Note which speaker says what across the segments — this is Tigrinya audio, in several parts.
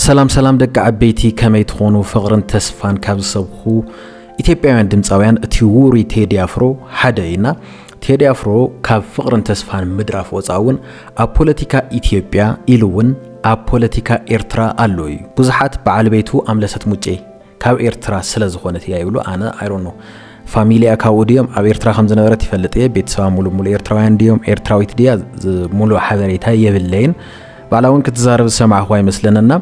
Speaker 1: ሰላም ደቂ ዓበይቲ ከመይ ትኾኑ ፍቕርን ተስፋን ካብ ዝሰብኹ ኢትዮጵያውያን ድምፃውያን እቲ ውሩይ ቴዲ ኣፍሮ ሓደ ኢና። ቴዲ ኣፍሮ ካብ ፍቕርን ተስፋን ምድራፍ ወፃውን ኣብ ፖለቲካ ኢትዮጵያ ኢሉ እውን ኣብ ፖለቲካ ኤርትራ ኣሎ እዩ። ብዙሓት በዓል ቤቱ ኣምለሰት ሙጬ ካብ ኤርትራ ስለ ዝኾነት እያ ይብሉ። ኣነ ኣይሮኖ ፋሚልያ ካብኡ ድዮም ኣብ ኤርትራ ከም ዝነበረት ይፈልጥ እየ። ቤተሰባ ሙሉእ ኤርትራውያን ድዮም ኤርትራዊት ድያ ሙሉእ ሓበሬታ የብለይን። ባላውን ክትዛረብ ሰማዕኹ አይመስለንና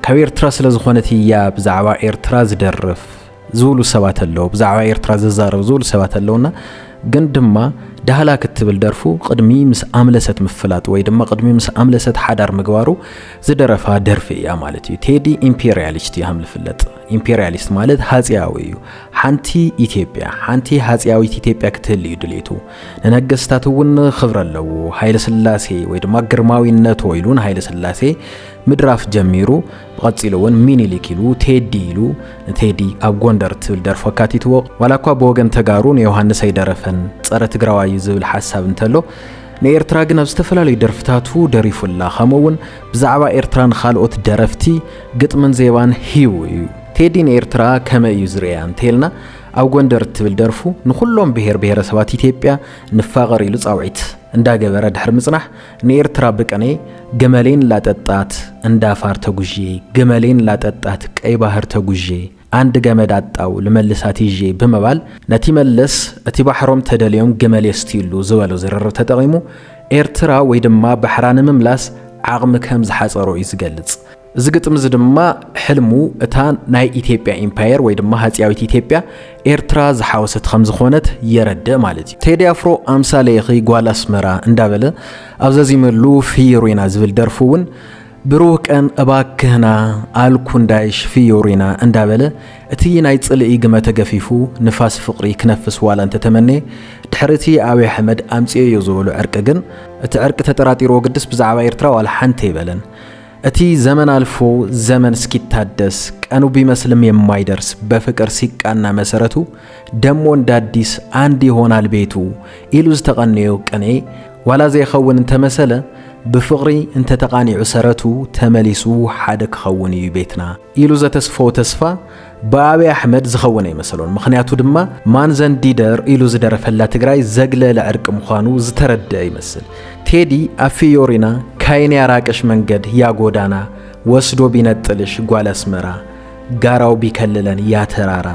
Speaker 1: ካብ ኤርትራ ስለ ዝኾነት እያ ብዛዕባ ኤርትራ ዝደርፍ ዝብሉ ሰባት ኣለዉ፣ ብዛዕባ ኤርትራ ዝዛረብ ዝብሉ ሰባት ኣለውና ግን ድማ ዳህላ ክትብል ደርፉ ቅድሚ ምስ ኣምለሰት ምፍላጥ ወይ ድማ ቅድሚ ምስ ኣምለሰት ሓዳር ምግባሩ ዝደረፋ ደርፊ እያ ማለት እዩ። ቴዲ ኢምፔሪያሊስት እዩ ዝፍለጥ። ኢምፔሪያሊስት ማለት ሃጽያዊ እዩ። ሓንቲ ኢትዮጵያ ሓንቲ ሃጽያዊት ኢትዮጵያ ክትህል እዩ ድሌቱ። ንነገስታት እውን ክብር ኣለዎ። ሃይለ ስላሴ ወይ ድማ ግርማዊነት ወይሉን ሃይለ ስላሴ ምድራፍ ጀሚሩ ብቐፂሉ እውን ሚኒሊክ ኢሉ ቴዲ ኢሉ ቴዲ ኣብ ጎንደር ትብል ደርፎ ካቲትዎ ዋላ እኳ ብወገን ተጋሩ ንዮሃንስ ኣይደረፈን ጸረ ትግራዋይ ዝብል ሓሳብ እንተሎ ንኤርትራ ግን ኣብ ዝተፈላለዩ ደርፍታቱ ደሪፉላ ከምኡውን ብዛዕባ ኤርትራን ካልኦት ደረፍቲ ግጥምን ዜባን ሂው እዩ። ቴዲ ንኤርትራ ከመይ እዩ ዝርያ እንተልና ኣብ ጎንደር ትብል ደርፉ ንኩሎም ብሄረሰባት ኢትዮጵያ ንፋቐር ኢሉ ጻውዒት እንዳገበረ ድሕር ምጽናሕ ንኤርትራ ብቀኔ ገመሌን ላጠጣት እንዳፋር ተጉዤ ገመሌን ላጠጣት ቀይ ባህር ተጉዤ አንድ ገመድ አጣው ለመልሳት ይዤ በመባል ነቲ መለስ እቲ ባህሮም ተደልዮም ገመሌ ስቲሉ ዝበለው ዝረር ተጠቂሙ ኤርትራ ወይ ድማ ባህራን መምላስ ዓቅም ከም ዝሓጸሮ ይዝገልጽ። እዚ ግጥም እዚ ድማ ሕልሙ እታ ናይ ኢትዮጵያ ኢምፓየር ወይ ድማ ሃጽያዊት ኢትዮጵያ ኤርትራ ዝሓወሰት ከም ዝኾነት የረድእ ማለት እዩ። ቴዲ ኣፍሮ ኣምሳሌ ይኺ ጓል ኣስመራ እንዳበለ ኣብዘዚመሉ ፊዮሪና ዝብል ደርፉውን ብሩህ ቀን እባክህና አልኩንዳይሽ ፊዮሪና እንዳበለ እቲ ናይ ጽልኢ ግመ ተገፊፉ ንፋስ ፍቅሪ ክነፍስ ዋላ እንተ ተመነ ድሕርቲ አብይ አሕመድ ኣምጽዮ ይዘበሉ ዕርቅ ግን እቲ ዕርቅ ተጠራጢሮ ግድስ ብዛዕባ ኤርትራ ዋላ ሓንተ ይበለን። እቲ ዘመን አልፎ ዘመን እስኪታደስ ቀኑ ቢመስልም የማይደርስ በፍቅር ሲቃና መሰረቱ ደሞ እንዳዲስ አንድ ይሆናል ቤቱ ኢሉ ዝተቀነዩ ቅኔ ዋላ ዘይኸውን እንተመሰለ ብፍቅሪ እንተ ተቃኒዑ ሰረቱ ተመሊሱ ሓደ ክኸውን እዩ ቤትና ኢሉ ዘተስፎ ተስፋ በአብይ አሕመድ ዝኸውን አይመስሎን። ምክንያቱ ድማ ማን ዘንዲደር ኢሉ ዝደረፈላ ትግራይ ዘግለለ ዕርቅ ምዃኑ ዝተረዳ ይመስል። ቴዲ አፊዮሪና ካይን ያራቀሽ መንገድ ያጎዳና ወስዶ ቢነጥልሽ ጓል አስመራ ጋራው ቢከልለን ያተራራ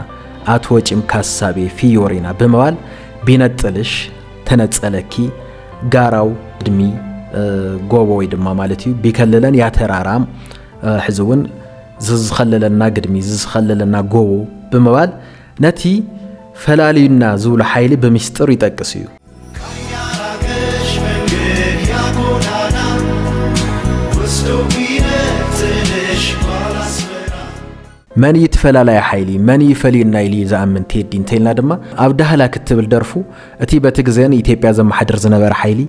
Speaker 1: አትወጪም ካሳቤ ፊዮሪና በመባል ቢነጥልሽ ተነጸለኪ ጋራው ድሚ ጎቦ ወይ ድማ ማለት እዩ ቢከልለን ያተራራም ሕዝውን ዝዝኸለለና ግድሚ ዝዝኸለለና ጎቦ በመባል ነቲ ፈላሊና ዝብሉ ኃይሊ በሚስጥር ይጠቅስ እዩ። መን ይትፈላላይ ኃይሊ መን ይፈሊና ኢሊ ዘአምን ቴዲ እንተልና ድማ ኣብ ዳህላ ክትብል ደርፉ እቲ በትግዘን ኢትዮጵያ ዘመሓድር ዝነበረ ኃይሊ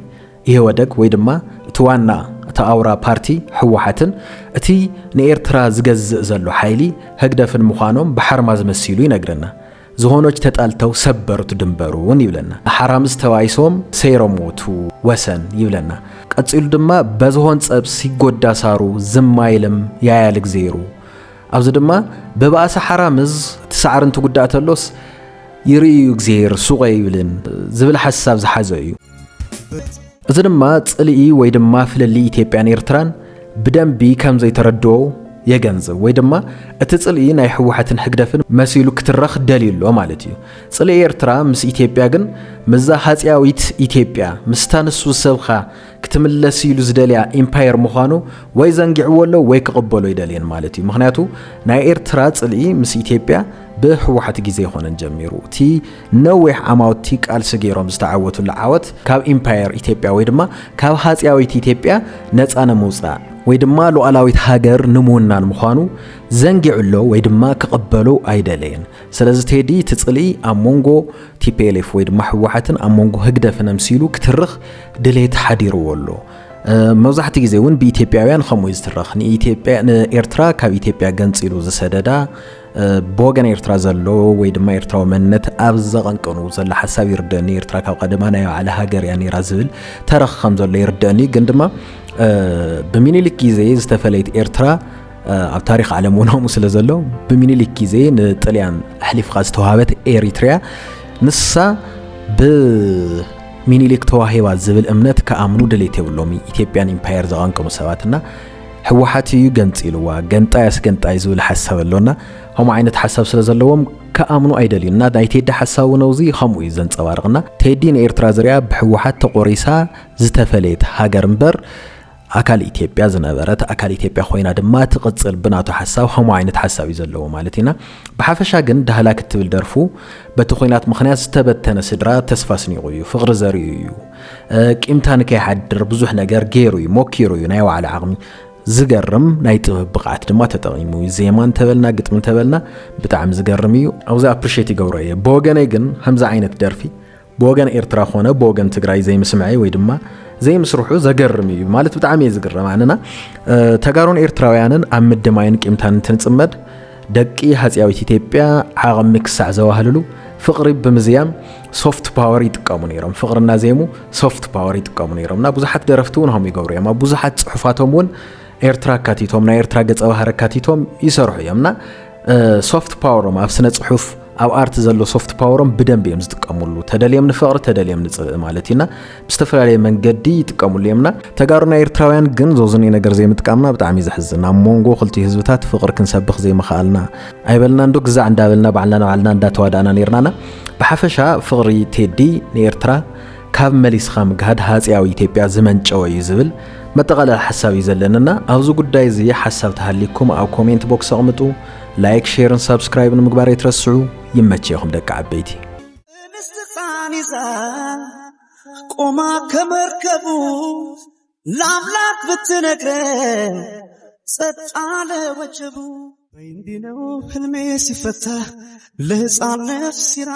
Speaker 1: ይሄ ወደግ ወይ ድማ እትዋና ተአውራ ፓርቲ ህወሓትን እቲ ንኤርትራ ዝገዝእ ዘሎ ኃይሊ ህግደፍን ምዃኖም በሐርማ ዝመሲሉ ይነግረና። ዝሆኖች ተጣልተው ሰበሩት ድንበሩን ይብለና። ሐራምስ ተዋይሶም ሰይሮሞቱ ወሰን ይብለና። ቀጽሉ ድማ በዝሆን ጸብ ሲጎዳ ሳሩ ዝማይልም ያያል ግዜሩ ኣብዚ ድማ በባእሳ ሐራምዝ ተሳዕርን ትጉዳተሎስ ይርዩ ግዜር ሱቀ ይብልን ዝብል ሐሳብ ዝሓዘ እዩ። እዚ ድማ ጽልኢ ወይ ድማ ፍልሊ ኢትዮጵያን ኤርትራን ብደንቢ ከም ዘይተረድኦ የገንዘብ ወይ ድማ እቲ ጽልኢ ናይ ህወሓትን ህግደፍን መሲሉ ክትረኽ ደሊሎ ማለት እዩ። ጽልኢ ኤርትራ ምስ ኢትዮጵያ ግን ምዛ ሃጽያዊት ኢትዮጵያ ምስታንሱ ሰብኻ ክትምለስ ኢሉ ዝደልያ ኢምፓየር ምዃኑ ወይ ዘንጊዕወሎ ወይ ክቕበሎ ይደልየን ማለት እዩ። ምክንያቱ ናይ ኤርትራ ጽልኢ ምስ ኢትዮጵያ በህወሓት ጊዜ ይኾነን ጀሚሩ እቲ ነዊሕ ዓማውቲ ቃልሲ ገይሮም ዝተዓወቱሉ ዓወት ካብ ኢምፓየር ኢትዮጵያ ወይ ድማ ካብ ሃጽያዊት ኢትዮጵያ ነፃ ንምውፃእ ወይ ድማ ሉዓላዊት ሃገር ንምውናን ምዃኑ ዘንጊዕሎ ወይ ድማ ክቕበሎ አይደለየን። ስለዚ ቴዲ ትጽልኢ ኣብ ሞንጎ ቲፒኤልኤፍ ወይ ድማ ህወሓትን ኣብ ሞንጎ ህግደፍን ኣምሲሉ ክትርኽ ድሌት ሓዲርዎ ኣሎ። መብዛሕቲ ጊዜ እውን ብኢትዮጵያውያን ከምኡ ዝትረኽ ንኢትዮጵያ ንኤርትራ ካብ ኢትዮጵያ ገንፂሉ ዝሰደዳ بوغن إيرترا زلو ويدما إيرترا منت أبزغنقنو زل حساب يردني إيرترا كاو قدما نايو على هاجر يعني رازل ترخم زل يردني قندما بمينيليك كيزي زتفليت إيرترا ኣብ ታሪክ ዓለም ወናሙ ስለ ዘሎ በሚኒሊክ ጊዜ ንጣልያን ኣሕሊፍ ተዋሃበት ኤሪትሪያ ንሳ በሚኒሊክ ተዋሂባ ዝብል እምነት ከኣምኑ ድሌት የብሎም ኢትዮጵያን ኢምፓየር ዘቐንቀሙ ሰባትና ህወሓት እዩ ገንፂልዋ ገንጣይ ዝብል ሓሳብ ኣለና ሆም ዓይነት ሓሳብ ስለ ዘለዎም ከኣምኑ ኣይደልዩና ናይ ቴዲ ሓሳብ ነውዚ ከምኡ እዩ ዘንጸባርቕና ቴዲ ንኤርትራ ዝርያ ብህወሓት ተቆሪሳ ዝተፈለየት ሃገር እምበር አካል ኢትዮጵያ ዝነበረት አካል ኢትዮጵያ ኮይና ድማ ትቅጽል ብናቱ ሐሳብ ሆሞ አይነት ሐሳብ ይዘለው ማለትና በሐፈሻ ግን ዳህላ ክትብል ደርፉ በተኾይናት ምክንያት ዝተበተነ ስድራ ተስፋስኒ ይቆዩ ፍቅር ዘሪዩ ቂምታን ከይሐድር ብዙሕ ነገር ገይሩ ሞኪሩ ናይ ዋዕላ ዓቅሚ ዝገርም ናይ ጥበብ ብቃት ድማ ተጠቂሙ ዜማን ተበልና ግጥምን ተበልና ብጣዕም ዝገርም እዩ አውዛ አፕሪሺየት ይገብሮየ በወገነይ ግን همዛ አይነት ደርፊ በወገን ኤርትራ ኾነ በወገን ትግራይ ዘይምስምዐይ ወይ ድማ زي مسروحو زغرمي ማለት በጣም ይዝግረም አንና ተጋሩን ኤርትራውያንን አምደማይን ቂምታን ተንጽመድ ደቂ ሀጺያዊት ኢትዮጵያ ዓቅም ክሳዕ ዘዋህልሉ ፍቅሪ በመዝያም ሶፍት ፓወር ይጥቀሙ ነይሮም ፍቅርና ዜሙ ሶፍት ፓወር ይጥቀሙ ነይሮምና ብዙሓት ደረፍቱን ሆም ይገብሩ ያማ ብዙሓት ጽሑፋቶም ወን ኤርትራ ካቲቶም ና ኤርትራ ገጸ ባህር ካቲቶም ይሰርሑ ያምና ሶፍት ፓወር ማፍስነ ጽሑፍ ኣብ አርት ዘሎ ሶፍት ፓወርም በደንብ የምዝጥቀሙሉ ተደልየም ንፍቅር ተደልየም ንጽልእ ማለትና በስተፈላላይ መንገዲ ይጥቀሙሉ የምና ተጋሩና ኤርትራውያን ግን ዞዝኒ ነገር ዘይምጥቃምና በጣም ይዘሕዝና ሞንጎ ክልቲ ህዝብታት ፍቅር ክንሰብኽ ዘይመኻልና አይበልና እንዶ ግዛ እንዳበልና ባዕልና እንዳተዋዳና ነርናና በሐፈሻ ፍቅሪ ቴዲ ንኤርትራ ካብ መሊስኻ ምግሃድ ሃጺያዊ ኢትዮጵያ ዝመንጨው ይዝብል መጠቃለል ሐሳብ ይዘለንና አብዙ ጉዳይ እዚ ሐሳብ ተሐሊኩም ኣብ ኮሜንት ቦክስ አቅምጡ ላይክ ሼር እና ሰብስክራይብ ንምግባር ይትረስዑ ይመችየኩም ደቃ አበይቲ
Speaker 2: እንስተጻኒዛ ቆማ ከመርከቡ ላምላክ ብትነግረ ጸጣለ ወጀቡ እንዲነው ህልሜ ሲፈታ ለህፃን ነፍስ ሲራ